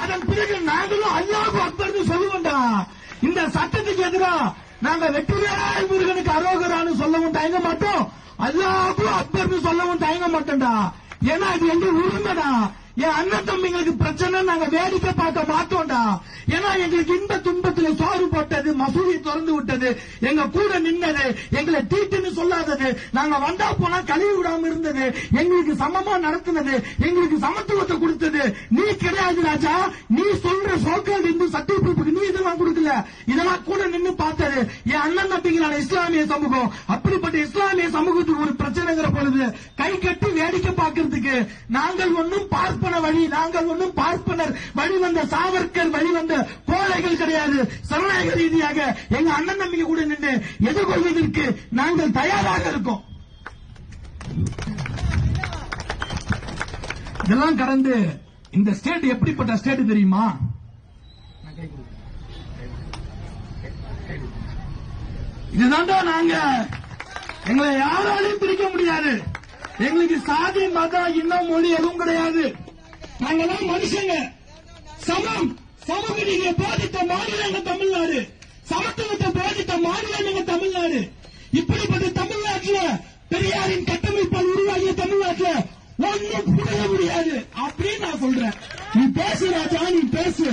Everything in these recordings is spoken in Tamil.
அதன் பிறகு நாங்களும் அல்லாஹ் அக்பர்னு சொல்லுவோம்டா. இந்த சட்டத்துக்கு எதிராக நாங்க வெற்றிவேல் முருகனுக்கு அரோகரான்னு சொல்லவும் தயங்க மாட்டோம், அல்லாஹ் அக்பர்னு சொல்லவும் தயங்க மாட்டோம்டா. ஏன்னா இது எங்க உரிமைடா. என் அண்ணன் தம்பிங்களுக்கு பிரச்சனை நாங்க வேடிக்கை பார்க்க மாட்டோம்டா. ஏன்னா எங்களுக்கு இந்த துன்பத்துல சோறு போட்டது, மசூதி திறந்து விட்டது, எங்க கூட நின்னது, எங்களை தீட்டுன்னு சொல்லாதது, நாங்க வந்தா போனா கழுவி விடாம இருந்தது, எங்களுக்கு சமமா நடத்தினது, எங்களுக்கு சமத்துவத்தை கொடுத்தது நீ கிடையாது ராஜா. நீ சொல்ற சோக்கால் இந்து சர்டிபிகேட் நீ இதெல்லாம் கொடுக்கல, இதெல்லாம் கூட நின்னு பார்த்தது என் அண்ணன் தம்பிங்களான இஸ்லாமிய சமூகம். அப்படிப்பட்ட இஸ்லாமிய சமூகத்துக்கு ஒரு பிரச்சனைங்கிற பொழுது கை கட்டி வேடிக்கை பார்க்கறதுக்கு நாங்கள் ஒன்னும் பார்ப்பன வழி, நாங்கள் ஒன்னும் பார்ப்பனர் வழிவந்த சாவர்கர் வழிவந்த கோழைகள் கிடையாது. சரணாக ரீதியாக எங்க அண்ணன் தம்பிக்கு கூட நின்று எதிர்கொள்வதற்கு நாங்கள் தயாராக இருக்கோம். இதெல்லாம் கடந்து இந்த ஸ்டேட் எப்படிப்பட்ட ஸ்டேட் தெரியுமா? இதுதான்டா நாங்க, எங்களை யாராலையும் பிரிக்க முடியாது. எங்களுக்கு சாதி மதம் இன்னும் மொழி எதுவும் கிடையாது. நாங்கெல்லாம் மனுஷங்க, சமம். சமூக நீதியை போதித்த மாநிலம் எங்க தமிழ்நாடு, சமத்துவத்தை போதித்த மாநிலம் எங்க தமிழ்நாடு. இப்படிப்பட்ட தமிழ்நாட்டில் பெரியாரின் கட்டமைப்பால் உருவாகிய தமிழ்நாட்டில் ஒன்னும் புரிய முடியாது அப்படின்னு நான் சொல்றேன். நீ பேசு ராஜா, நீ பேசு.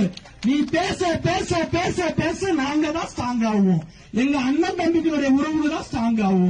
நீ பேச பேச பேச பேச நாங்க தான் ஸ்ட்ராங் ஆகுவோம். எங்க அண்ணன் தம்பிகளுடைய உறவுகள் தான் ஸ்ட்ராங் ஆகும்.